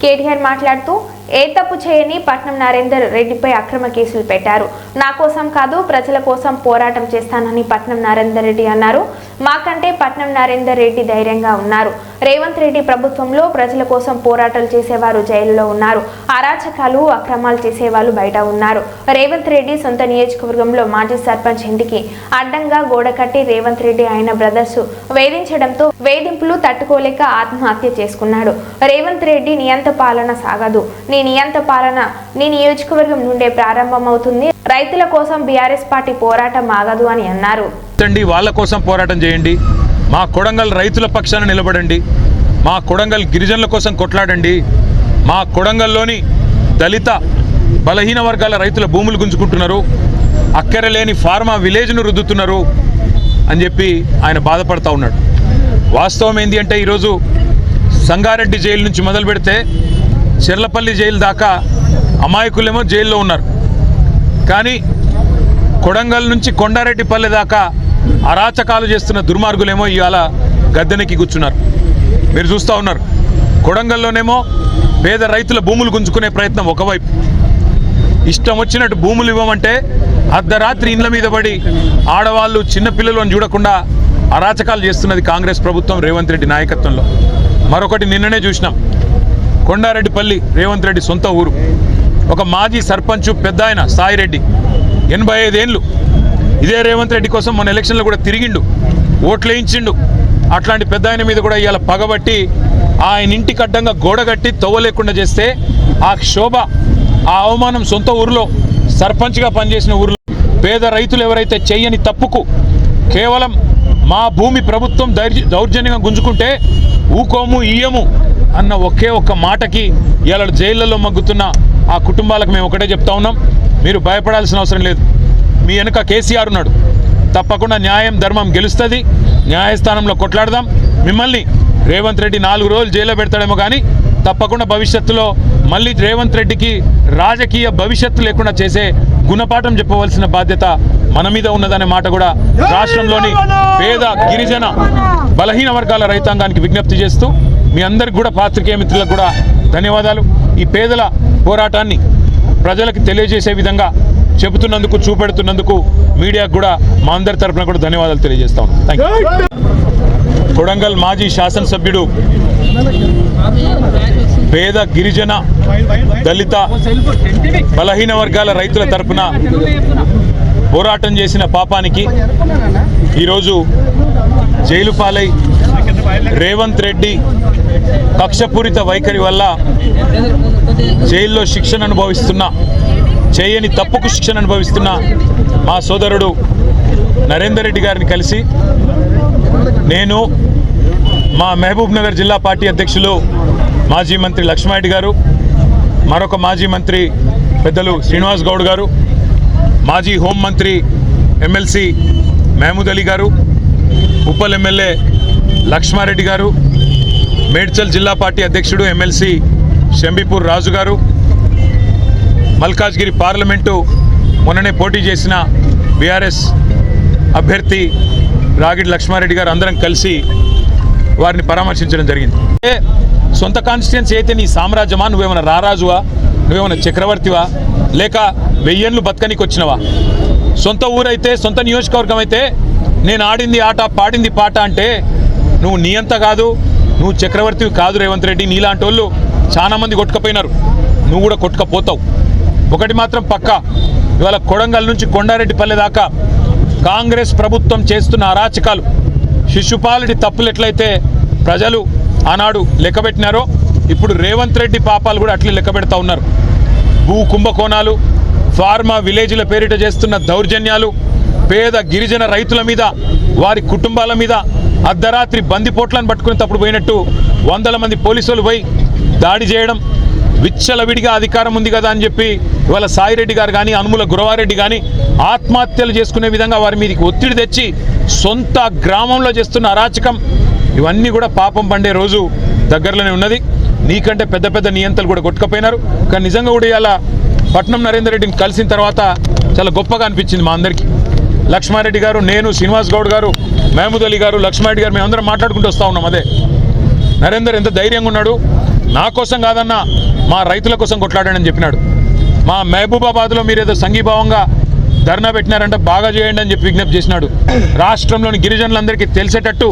కేటీఆర్ మాట్లాడుతూ ఏ తప్పు చేయని పట్నం నరేందర్ రెడ్డిపై అక్రమ కేసులు పెట్టారు. నా కోసం కాదు ప్రజల కోసం పోరాటం చేస్తానని పట్నం నరేందర్ రెడ్డి అన్నారు. మాకంటే పట్నం నరేందర్ రెడ్డి ధైర్యంగా ఉన్నారు. రేవంత్ రెడ్డి ప్రభుత్వంలో ప్రజల కోసం పోరాటాలు చేసేవారు జైలులో ఉన్నారు. అరాచకాలు అక్రమాలు చేసేవాళ్ళు బయట ఉన్నారు. రేవంత్ రెడ్డి సొంత నియోజకవర్గంలో మాజీ సర్పంచ్ ఇంటికి అడ్డంగా గోడ కట్టి రేవంత్ రెడ్డి ఆయన బ్రదర్స్ వేధించడంతో వేధింపులు తట్టుకోలేక ఆత్మహత్య చేసుకున్నాడు. రేవంత్ రెడ్డి నియంత పాలన సాగదు. నీ నియంత పాలన నీ నియోజకవర్గం నుండే ప్రారంభమవుతుంది. రైతుల కోసం బీఆర్ఎస్ పార్టీ పోరాటం ఆగదు అని అన్నారు. వాళ్ళ కోసం పోరాటం చేయండి. మా కొడంగల్ రైతుల పక్షాన నిలబడండి. మా కొడంగల్ గిరిజనుల కోసం కొట్లాడండి. మా కొడంగల్లోని దళిత బలహీన వర్గాల రైతుల భూములు గుంజుకుంటున్నారు. అక్కరలేని ఫార్మా విలేజ్ను రుద్దుతున్నారు అని చెప్పి ఆయన బాధపడుతూ ఉన్నాడు. వాస్తవం ఏంటి అంటే ఈరోజు సంగారెడ్డి జైలు నుంచి మొదలు పెడితే చెర్లపల్లి జైలు దాకా అమాయకులేమో జైల్లో ఉన్నారు. కానీ కొడంగల్ నుంచి కొండారెడ్డిపల్లి దాకా అరాచకాలు చేస్తున్న దుర్మార్గులేమో ఇవాళ గద్దెనెక్కి కూర్చున్నారు. మీరు చూస్తూ ఉన్నారు. కొడంగల్లోనేమో పేద రైతుల భూములు గుంజుకునే ప్రయత్నం ఒకవైపు, ఇష్టం వచ్చినట్టు భూములు ఇవ్వమంటే అర్ధరాత్రి ఇండ్ల మీద పడి ఆడవాళ్ళు చిన్నపిల్లలు అని చూడకుండా అరాచకాలు చేస్తున్నది కాంగ్రెస్ ప్రభుత్వం రేవంత్ రెడ్డి నాయకత్వంలో. మరొకటి నిన్ననే చూసినాం. కొండారెడ్డిపల్లి రేవంత్ రెడ్డి సొంత ఊరు. ఒక మాజీ సర్పంచ్ పెద్ద ఆయన సాయిరెడ్డి 85 ఏళ్ళు ఇదే రేవంత్ రెడ్డి కోసం మన ఎలక్షన్లో కూడా తిరిగిండు, ఓట్లు వేయించిండు. అట్లాంటి పెద్ద ఆయన మీద కూడా ఇవాళ పగబట్టి ఆయన ఇంటికి అడ్డంగా గోడ కట్టి తవ్వలేకుండా చేస్తే ఆ శోభ, ఆ అవమానం సొంత ఊరిలో సర్పంచ్గా పనిచేసిన ఊరిలో పేద రైతులు ఎవరైతే చెయ్యని తప్పుకు కేవలం మా భూమి ప్రభుత్వం దౌర్జన్యంగా గుంజుకుంటే ఊకోము ఇయ్యము అన్న ఒకే ఒక్క మాటకి ఇవాళ జైళ్లలో మగ్గుతున్న ఆ కుటుంబాలకు మేము ఒకటే చెప్తా ఉన్నాం, మీరు భయపడాల్సిన అవసరం లేదు. మీ వెనుక కేసీఆర్ ఉన్నాడు. తప్పకుండా న్యాయం ధర్మం గెలుస్తుంది. న్యాయస్థానంలో కొట్లాడదాం. మిమ్మల్ని రేవంత్ రెడ్డి 4 రోజులు జైల్లో పెడతాడేమో కానీ తప్పకుండా భవిష్యత్తులో మళ్ళీ రేవంత్ రెడ్డికి రాజకీయ భవిష్యత్తు లేకుండా చేసే గుణపాఠం చెప్పవలసిన బాధ్యత మన మీద ఉన్నదనే మాట కూడా రాష్ట్రంలోని పేద గిరిజన బలహీన వర్గాల రైతాంగానికి విజ్ఞప్తి చేస్తూ మీ అందరికి కూడా పాత్రికేయ మిత్రులకు కూడా ధన్యవాదాలు. ఈ పేదల పోరాటాన్ని ప్రజలకు తెలియజేసే విధంగా చెబుతున్నందుకు, చూపెడుతున్నందుకు మీడియాకు కూడా మా అందరి తరఫున కూడా ధన్యవాదాలు తెలియజేస్తా ఉన్నాం. Thank you. కొడంగల్ మాజీ శాసనసభ్యుడు పేద గిరిజన దళిత బలహీన వర్గాల రైతుల తరఫున పోరాటం చేసిన పాపానికి ఈరోజు జైలు పాలై రేవంత్ రెడ్డి కక్షపూరిత వైఖరి వల్ల జైల్లో శిక్షణ అనుభవిస్తున్న, చేయని తప్పుకు శిక్షణ అనుభవిస్తున్న మా సోదరుడు నరేందర్ రెడ్డి గారిని కలిసి నేను, మా మహబూబ్ నగర్ జిల్లా పార్టీ అధ్యక్షులు మాజీ మంత్రి లక్ష్మారెడ్డి గారు, మరొక మాజీ మంత్రి పెద్దలు శ్రీనివాస్ గౌడ్ గారు, మాజీ హోంమంత్రి ఎమ్మెల్సీ మహమూద్ అలీ గారు, ఉప్పల్ ఎమ్మెల్యే లక్ష్మారెడ్డి గారు, మేడ్చల్ జిల్లా పార్టీ అధ్యక్షుడు ఎమ్మెల్సీ షంబీపూర్ రాజు గారు, మల్కాజ్గిరి పార్లమెంటు మొన్ననే పోటీ చేసిన బీఆర్ఎస్ అభ్యర్థి రాగిడి లక్ష్మారెడ్డి గారు అందరం కలిసి వారిని పరామర్శించడం జరిగింది. సొంత కాన్స్టిట్యున్సీ అయితే నీ సామ్రాజ్యమా? నువ్వేమైనా రారాజువా? నువ్వేమైనా చక్రవర్తివా? లేక 1000 ఏళ్ళు బతకనికి వచ్చినవా? సొంత ఊరైతే, సొంత నియోజకవర్గం అయితే నేను ఆడింది ఆట పాడింది పాట అంటే నువ్వు నీ అంత కాదు, నువ్వు చక్రవర్తివి కాదు రేవంత్ రెడ్డి. నీలాంటి వాళ్ళు చాలా మంది కొట్టుకపోయినారు, నువ్వు కూడా కొట్టుకపోతావు. ఒకటి మాత్రం పక్కా, ఇవాళ కొడంగల్ నుంచి కొండారెడ్డిపల్లి దాకా కాంగ్రెస్ ప్రభుత్వం చేస్తున్న అరాచకాలు, శిశుపాలుడి తప్పులు ఎట్లయితే ప్రజలు ఆనాడు లెక్కబెట్టినారో ఇప్పుడు రేవంత్ రెడ్డి పాపాలు కూడా అట్లే లెక్క పెడతా ఉన్నారు. భూ కుంభకోణాలు, ఫార్మా విలేజ్ల పేరిట చేస్తున్న దౌర్జన్యాలు, పేద గిరిజన రైతుల మీద, వారి కుటుంబాల మీద అర్ధరాత్రి బందిపోట్లను పట్టుకునేటప్పుడు పోయినట్టు 100 మంది పోలీసులు పోయి దాడి చేయడం, విచ్చలవిడిగా అధికారం ఉంది కదా అని చెప్పి ఇవాళ సాయిరెడ్డి గారు కానీ అనుముల గురవారెడ్డి కానీ ఆత్మహత్యలు చేసుకునే విధంగా వారి మీదకి ఒత్తిడి తెచ్చి సొంత గ్రామంలో చేస్తున్న అరాచకం, ఇవన్నీ కూడా పాపం పండే రోజు దగ్గరలోనే ఉన్నది. నీకంటే పెద్ద పెద్ద నియంతలు కూడా కొట్టుకపోయినారు. కానీ నిజంగా కూడా ఇలా పట్నం నరేందర్ రెడ్డిని కలిసిన తర్వాత చాలా గొప్పగా అనిపించింది మా అందరికీ. లక్ష్మారెడ్డి గారు, నేను, శ్రీనివాస్ గౌడ్ గారు, మహమూద్ అలీ గారు, లక్ష్మారెడ్డి గారు మేమందరం మాట్లాడుకుంటూ వస్తూ ఉన్నాం. అదే నరేందర్ ఎంత ధైర్యంగా ఉన్నాడు, నా కోసం కాదన్నా మా రైతుల కోసం కొట్లాడండి అని చెప్పినాడు. మా మహబూబాబాద్లో మీరు ఏదో సంఘీభావంగా ధర్నా పెట్టినారంటే బాగా చేయండి అని చెప్పి విజ్ఞప్తి చేసినాడు. రాష్ట్రంలోని గిరిజనులందరికీ తెలిసేటట్టు